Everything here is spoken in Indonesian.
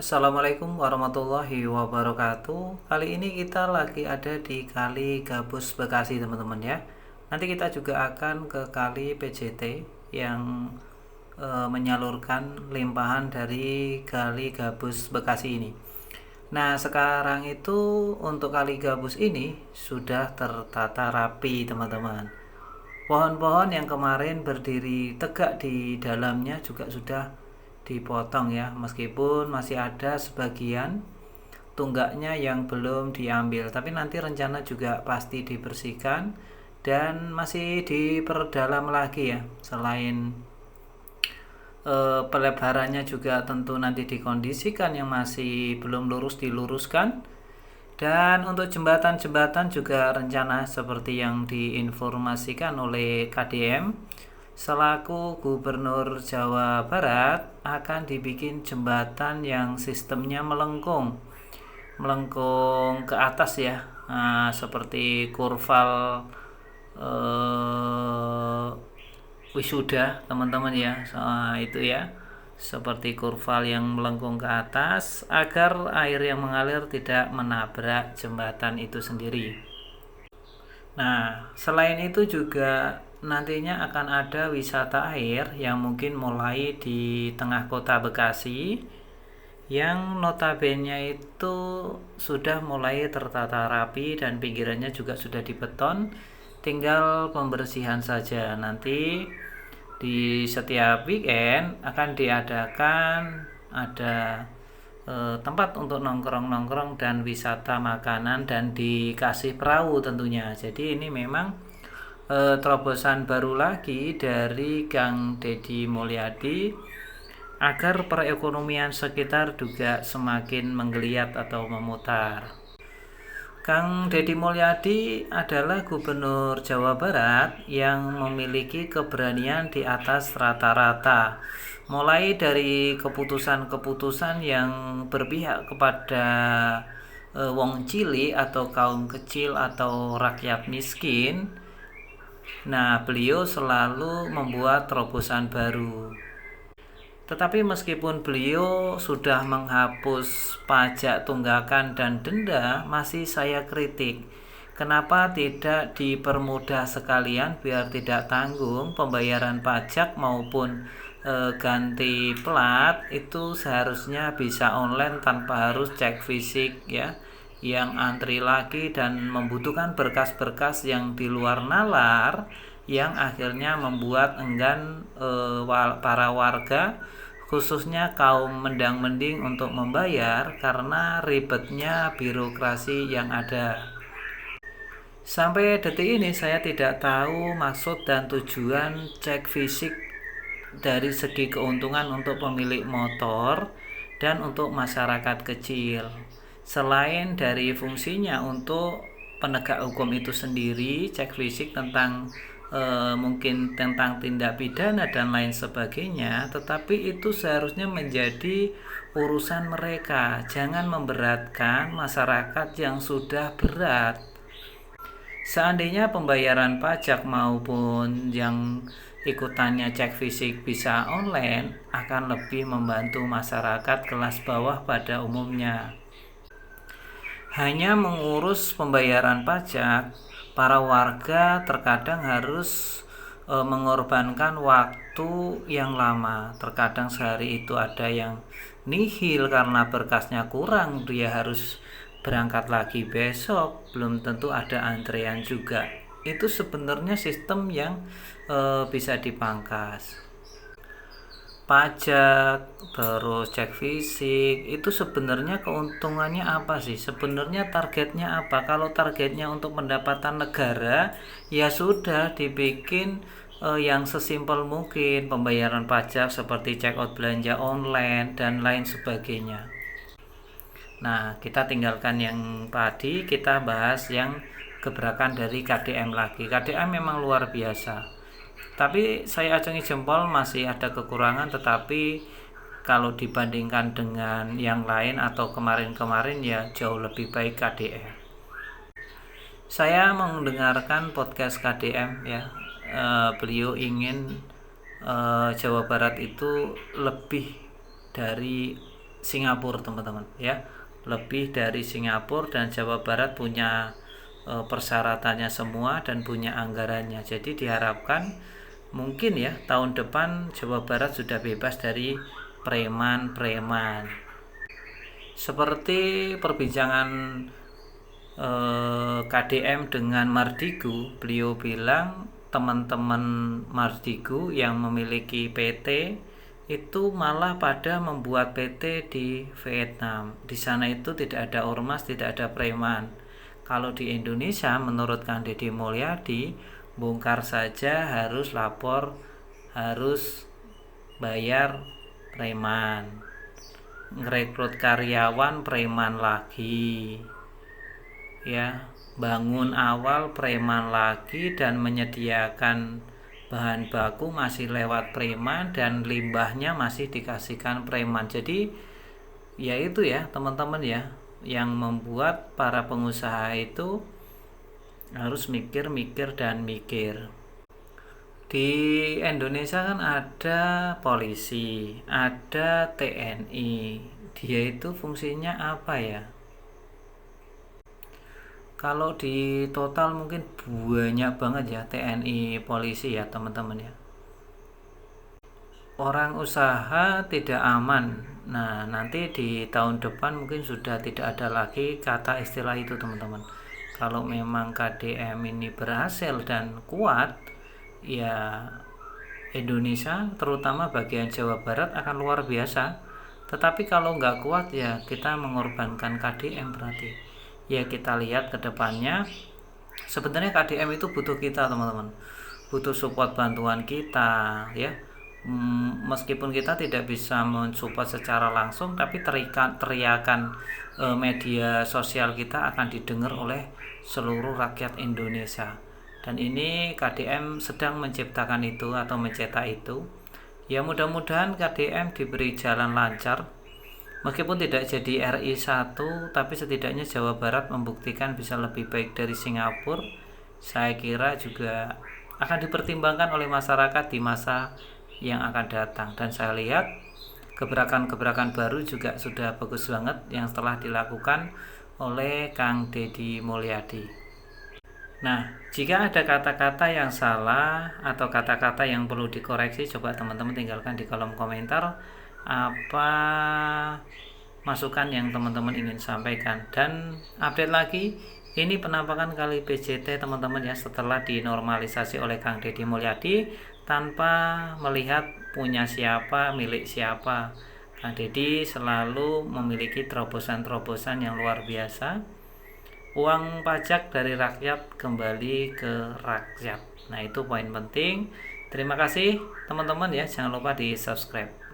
Assalamualaikum warahmatullahi wabarakatuh. Kali ini kita lagi ada di Kali Gabus Bekasi teman-teman ya. Nanti kita juga akan ke Kali PJT yang menyalurkan limpahan dari Kali Gabus Bekasi ini. Nah sekarang itu untuk Kali Gabus ini sudah tertata rapi teman-teman. Pohon-pohon yang kemarin berdiri tegak di dalamnya juga sudah dipotong ya, meskipun masih ada sebagian tunggaknya yang belum diambil, tapi nanti rencana juga pasti dibersihkan dan masih diperdalam lagi ya. Selain pelebarannya juga tentu nanti dikondisikan, yang masih belum lurus diluruskan. Dan untuk jembatan-jembatan juga rencana seperti yang diinformasikan oleh KDM selaku Gubernur Jawa Barat akan dibikin jembatan yang sistemnya melengkung ke atas ya. Nah, seperti kurval wisuda teman-teman ya. Itu ya, seperti kurval yang melengkung ke atas agar air yang mengalir tidak menabrak jembatan itu sendiri. Nah, selain itu juga nantinya akan ada wisata air yang mungkin mulai di tengah kota Bekasi, yang notabene itu sudah mulai tertata rapi dan pinggirannya juga sudah dibeton, tinggal pembersihan saja. Nanti di setiap weekend akan diadakan ada tempat untuk nongkrong-nongkrong dan wisata makanan, dan dikasih perahu tentunya. Jadi ini memang terobosan baru lagi dari Kang Deddy Mulyadi agar perekonomian sekitar juga semakin menggeliat atau memutar. Kang Deddy Mulyadi adalah Gubernur Jawa Barat yang memiliki keberanian di atas rata-rata, mulai dari keputusan-keputusan yang berpihak kepada wong cili atau kaum kecil atau rakyat miskin. Nah, beliau selalu membuat terobosan baru. Tetapi meskipun beliau sudah menghapus pajak tunggakan dan denda, masih saya kritik. Kenapa tidak dipermudah sekalian biar tidak tanggung pembayaran pajak maupun ganti plat itu seharusnya bisa online tanpa harus cek fisik ya, yang antri lagi dan membutuhkan berkas-berkas yang di luar nalar, yang akhirnya membuat enggan para warga khususnya kaum mendang-mending untuk membayar karena ribetnya birokrasi yang ada. Sampai detik ini saya tidak tahu maksud dan tujuan cek fisik dari segi keuntungan untuk pemilik motor dan untuk masyarakat kecil. Selain dari fungsinya untuk penegak hukum itu sendiri, cek fisik tentang mungkin tentang tindak pidana dan lain sebagainya, tetapi itu seharusnya menjadi urusan mereka, jangan memberatkan masyarakat yang sudah berat. Seandainya pembayaran pajak maupun yang ikutannya cek fisik bisa online, akan lebih membantu masyarakat kelas bawah pada umumnya. Hanya mengurus pembayaran pajak, para warga terkadang harus mengorbankan waktu yang lama. Terkadang sehari itu ada yang nihil karena berkasnya kurang, dia harus berangkat lagi besok, belum tentu ada antrean juga. Itu sebenarnya sistem yang bisa dipangkas. Pajak, terus cek fisik, itu sebenarnya keuntungannya apa sih? Sebenarnya targetnya apa? Kalau targetnya untuk pendapatan negara, ya sudah dibikin yang sesimpel mungkin, pembayaran pajak seperti check out belanja online dan lain sebagainya. Nah, kita tinggalkan yang tadi, kita bahas yang gebrakan dari KDM lagi. KDM memang luar biasa. Tapi saya acungi jempol, masih ada kekurangan, tetapi kalau dibandingkan dengan yang lain atau kemarin-kemarin ya jauh lebih baik KDM. Saya mendengarkan podcast KDM ya, beliau ingin Jawa Barat itu lebih dari Singapura teman-teman ya, lebih dari Singapura, dan Jawa Barat punya persyaratannya semua dan punya anggarannya. Jadi diharapkan mungkin ya tahun depan Jawa Barat sudah bebas dari preman-preman. Seperti perbincangan KDM dengan Mardigu, beliau bilang teman-teman Mardigu yang memiliki PT itu malah pada membuat PT di Vietnam. Di sana itu tidak ada ormas, tidak ada preman. Kalau di Indonesia menurut Kang Deddy Mulyadi, bongkar saja harus lapor, harus bayar preman, ngerekrut karyawan preman lagi ya, bangun awal preman lagi, dan menyediakan bahan baku masih lewat preman, dan limbahnya masih dikasihkan preman. Jadi ya itu ya teman-teman ya, yang membuat para pengusaha itu harus mikir-mikir dan mikir. Di Indonesia kan ada polisi, ada TNI. Dia itu fungsinya apa ya? Kalau di total mungkin banyak banget ya TNI, polisi ya teman-teman ya. Orang usaha tidak aman. Nah, nanti di tahun depan mungkin sudah tidak ada lagi kata istilah itu teman-teman. Kalau memang KDM ini berhasil dan kuat, ya Indonesia terutama bagian Jawa Barat akan luar biasa. Tetapi kalau nggak kuat ya kita mengorbankan KDM berarti. Ya kita lihat ke depannya. Sebenarnya KDM itu butuh kita teman-teman, butuh support bantuan kita ya. Meskipun kita tidak bisa mensupport secara langsung, tapi teriakan media sosial kita akan didengar oleh seluruh rakyat Indonesia. Dan ini KDM sedang menciptakan itu atau mencetak itu. Ya mudah-mudahan KDM diberi jalan lancar. Meskipun tidak jadi RI 1, tapi setidaknya Jawa Barat membuktikan bisa lebih baik dari Singapura. Saya kira juga akan dipertimbangkan oleh masyarakat di masa yang akan datang. Dan saya lihat gebrakan-gebrakan baru juga sudah bagus banget yang telah dilakukan oleh Kang Deddy Mulyadi. Nah, jika ada kata-kata yang salah atau kata-kata yang perlu dikoreksi, coba teman-teman tinggalkan di kolom komentar apa masukan yang teman-teman ingin sampaikan. Dan update lagi, ini penampakan kali PJT teman-teman ya, setelah dinormalisasi oleh Kang Deddy Mulyadi tanpa melihat punya siapa, milik siapa. Kang Deddy selalu memiliki terobosan-terobosan yang luar biasa. Uang pajak dari rakyat kembali ke rakyat. Nah, itu poin penting. Terima kasih teman-teman ya, jangan lupa di subscribe.